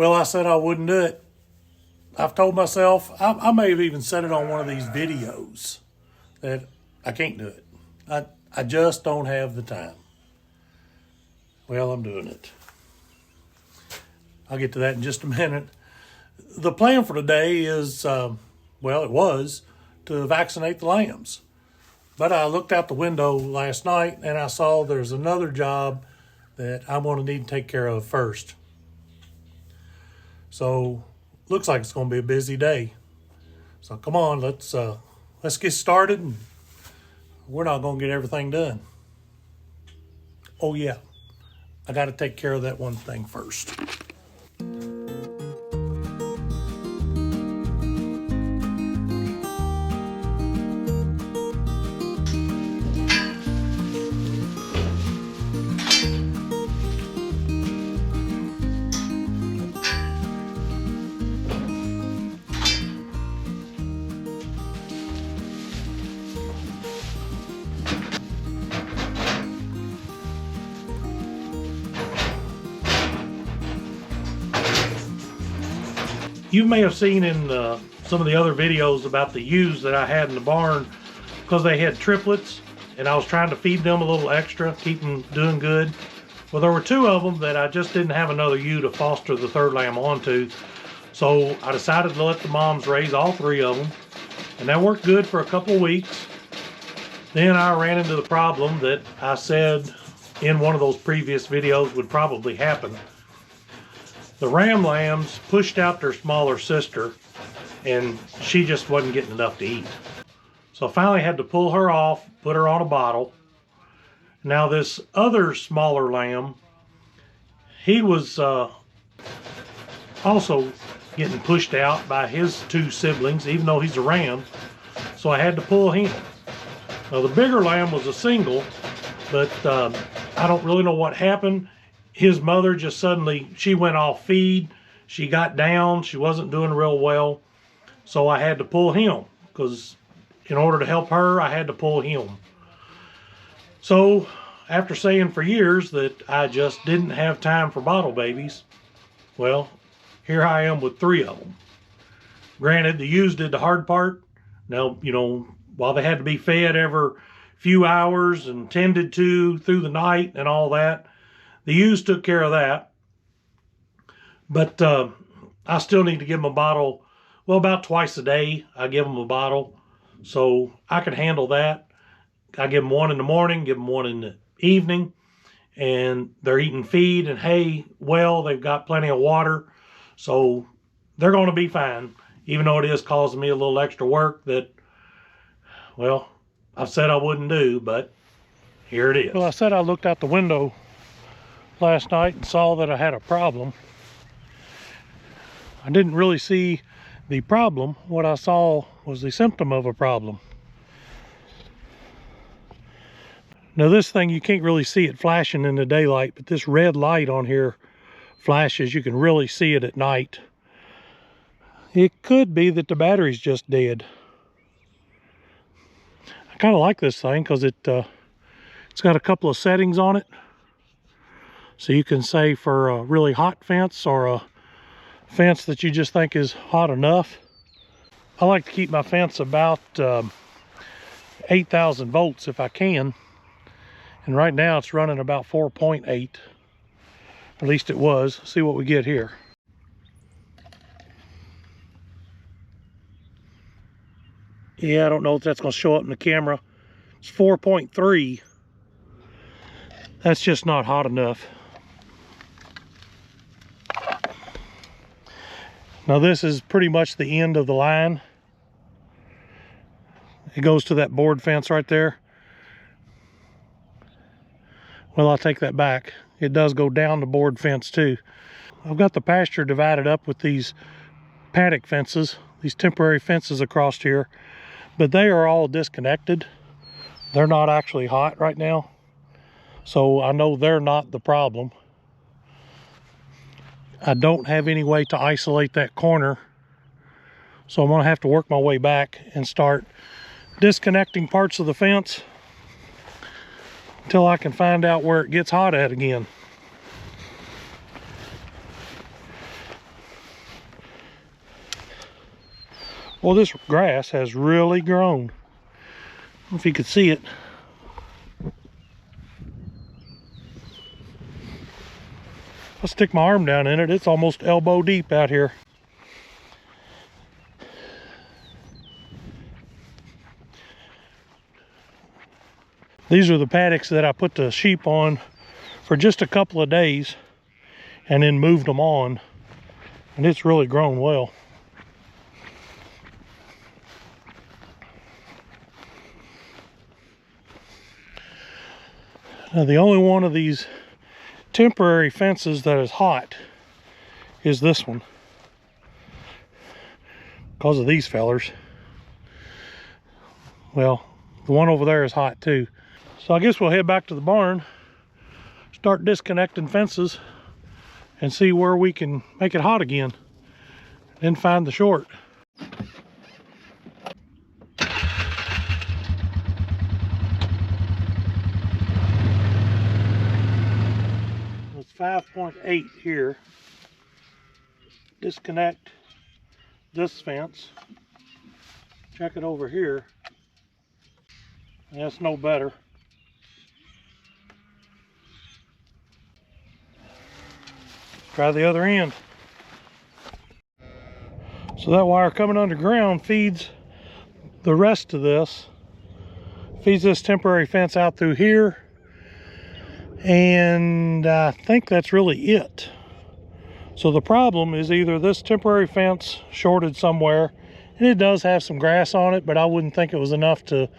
Well, I said I wouldn't do it. I've told myself, I may have even said it on one of these videos, that I can't do it. I just don't have the time. Well, I'm doing it. I'll get to that in just a minute. The plan for today is, well, it was to vaccinate the lambs. But I looked out the window last night and I saw there's another job that I'm going to need to take care of first. So, looks like it's going to be a busy day. So come on, let's get started. And we're not going to get everything done. Oh yeah, I got to take care of that one thing first. You may have seen in some of the other videos about the ewes that I had in the barn, because they had triplets and I was trying to feed them a little extra, keep them doing good. Well, there were two of them that I just didn't have another ewe to foster the third lamb onto. So I decided to let the moms raise all three of them, and that worked good for a couple of weeks. Then I ran into the problem that I said in one of those previous videos would probably happen. The ram lambs pushed out their smaller sister, and she just wasn't getting enough to eat. So I finally had to pull her off, put her on a bottle. Now this other smaller lamb, he was also getting pushed out by his two siblings, even though he's a ram. So I had to pull him. Now the bigger lamb was a single, but I don't really know what happened. His mother just suddenly, she went off feed. She got down. She wasn't doing real well. So I had to pull him, because in order to help her, I had to pull him. So after saying for years that I just didn't have time for bottle babies, well, here I am with three of them. Granted, the ewes did the hard part. Now, you know, while they had to be fed every few hours and tended to through the night and all that, the ewes took care of that. But I still need to give them a bottle, well, about twice a day I give them a bottle. So I can handle that. I give them one in the morning, give them one in the evening, and they're eating feed and hay well. They've got plenty of water, so they're going to be fine, even though it is causing me a little extra work that, well, I've said I wouldn't do, but here it is. Well, I said I looked out the window last night and saw that I had a problem. I didn't really see the problem. What I saw was the symptom of a problem. Now this thing, you can't really see it flashing in the daylight, but this red light on here flashes. You can really see it at night. It could be that the battery's just dead. I kind of like this thing because it's got a couple of settings on it. So you can say for a really hot fence or a fence that you just think is hot enough. I like to keep my fence about 8,000 volts if I can. And right now it's running about 4.8. At least it was. See what we get here. Yeah, I don't know if that's going to show up in the camera. It's 4.3. That's just not hot enough. Now this is pretty much the end of the line. It goes to that board fence right there. Well, I'll take that back. It does go down the board fence too. I've got the pasture divided up with these paddock fences, these temporary fences across here, but they are all disconnected. They're not actually hot right now, so I know they're not the problem. I don't have any way to isolate that corner, so I'm going to have to work my way back and start disconnecting parts of the fence until I can find out where it gets hot at again. Well, this grass has really grown. I don't know if you could see it. I'll stick my arm down in it. It's almost elbow deep out here. These are the paddocks that I put the sheep on for just a couple of days and then moved them on. And it's really grown well. Now, the only one of these temporary fences that is hot is this one, because of these fellers. Well, the one over there is hot too. So I guess we'll head back to the barn, start disconnecting fences, and see where we can make it hot again, then find the short. It's 5.8 here. Disconnect this fence. Check it over here. That's no better. Try the other end. So that wire coming underground feeds the rest of this. Feeds this temporary fence out through here. And I think that's really it. So the problem is either this temporary fence shorted somewhere, and it does have some grass on it, but I wouldn't think it was enough to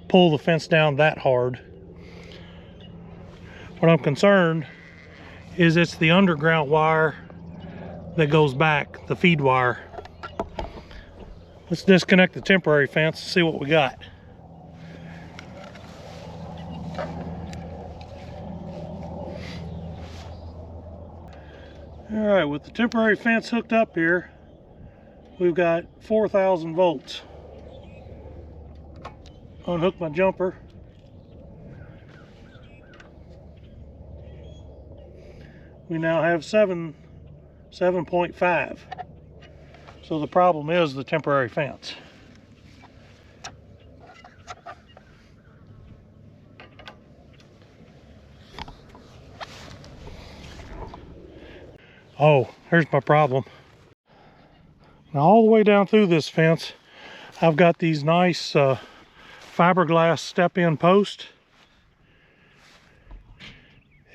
pull the fence down that hard. What I'm concerned is it's the underground wire that goes back, the feed wire. Let's disconnect the temporary fence and see what we got. All right, with the temporary fence hooked up here, we've got 4,000 volts. Unhook my jumper. We now have 7.5. So the problem is the temporary fence. Oh, here's my problem. Now all the way down through this fence, I've got these nice fiberglass step-in posts,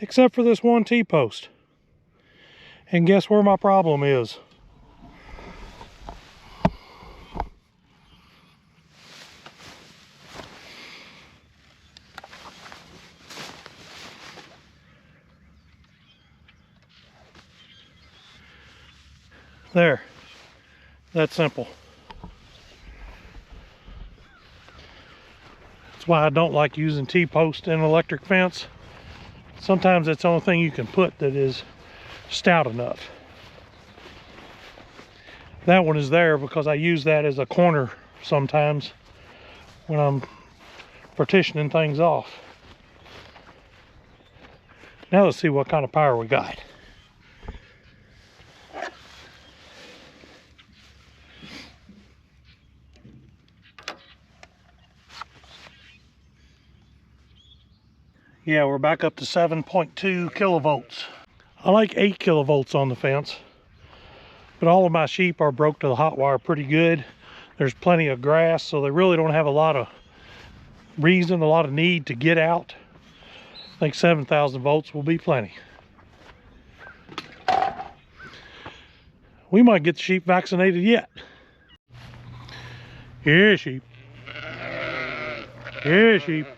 except for this one T-post. And guess where my problem is? There. That's simple. That's why I don't like using T-post in an electric fence. Sometimes that's the only thing you can put that is stout enough. That one is there because I use that as a corner sometimes when I'm partitioning things off. Now let's see what kind of power we got. Yeah, we're back up to 7.2 kilovolts. I like 8 kilovolts on the fence, but all of my sheep are broke to the hot wire pretty good. There's plenty of grass, so they really don't have a lot of reason, a lot of need to get out. I think 7,000 volts will be plenty. We might get the sheep vaccinated yet. Here, sheep. Here, sheep.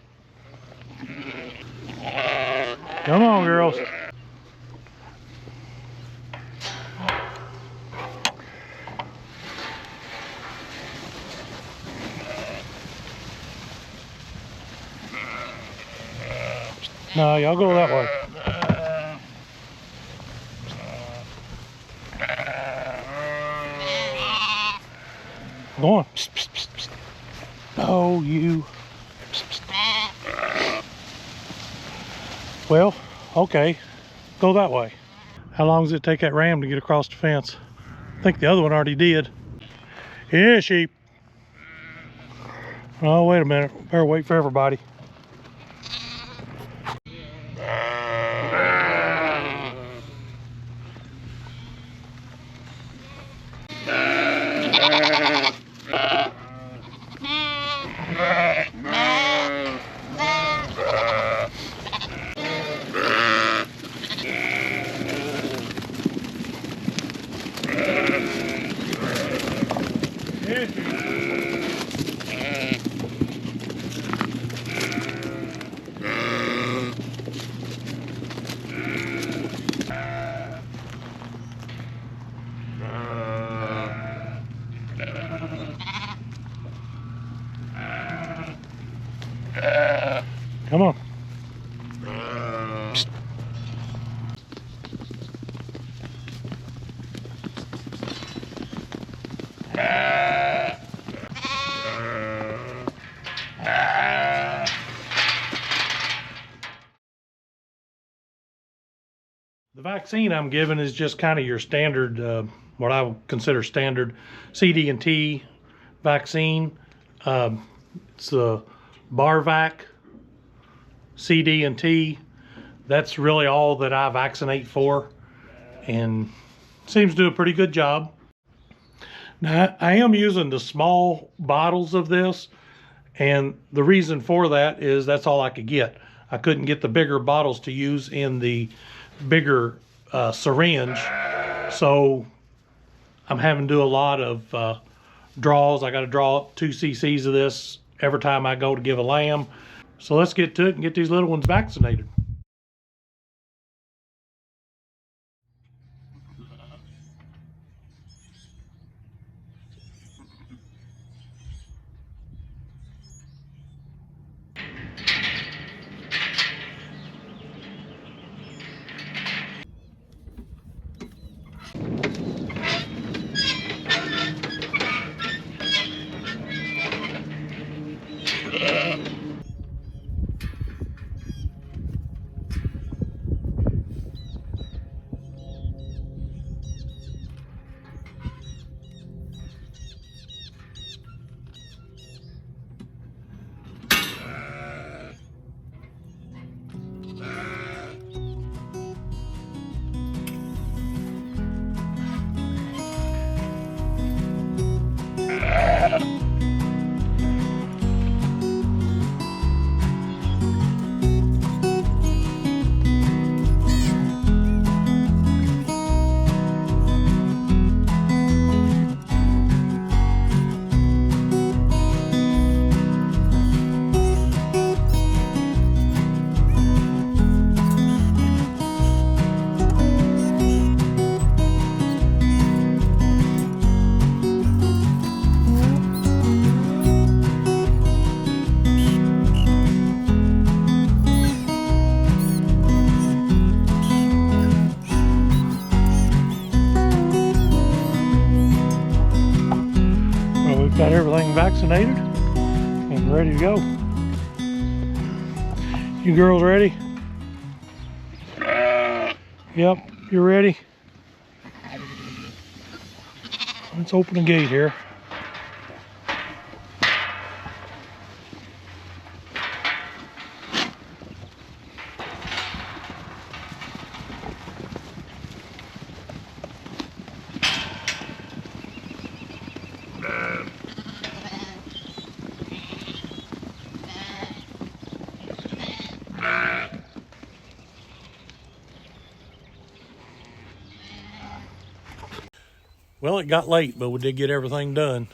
Come on, girls. No, y'all go that way. Go on. Psst, psst, psst, psst. Oh, you. Psst, psst. Well, okay. Go that way. How long does it take that ram to get across the fence? I think the other one already did. Yeah, sheep. Oh, wait a minute. Better wait for everybody. Come on. The vaccine I'm giving is just kind of your standard, what I would consider standard CD&T vaccine. It's the Barvac CD&T. That's really all that I vaccinate for, and seems to do a pretty good job. Now, I am using the small bottles of this, and the reason for that is that's all I could get. I couldn't get the bigger bottles to use in the bigger syringe, so I'm having to do a lot of draws. I got to draw up 2 cc's of this every time I go to give a lamb. So let's get to it and get these little ones vaccinated. Got everything vaccinated and ready to go. You girls ready? Yep, you're ready. Let's open the gate here. Well, it got late, but we did get everything done.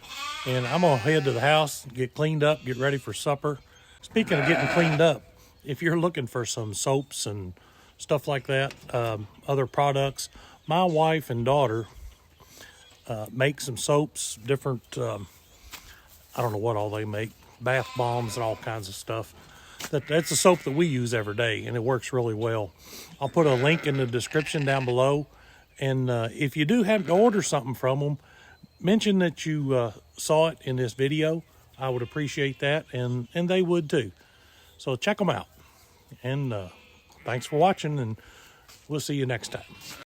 And I'm gonna head to the house, get cleaned up, get ready for supper. Speaking of getting cleaned up, if you're looking for some soaps and stuff like that, other products, my wife and daughter make some soaps, different, I don't know what all they make, bath bombs and all kinds of stuff. That's a soap that we use every day, and it works really well. I'll put a link in the description down below. And if you do happen to order something from them, mention that you saw it in this video. I would appreciate that, and they would too. So check them out. And thanks for watching, and we'll see you next time.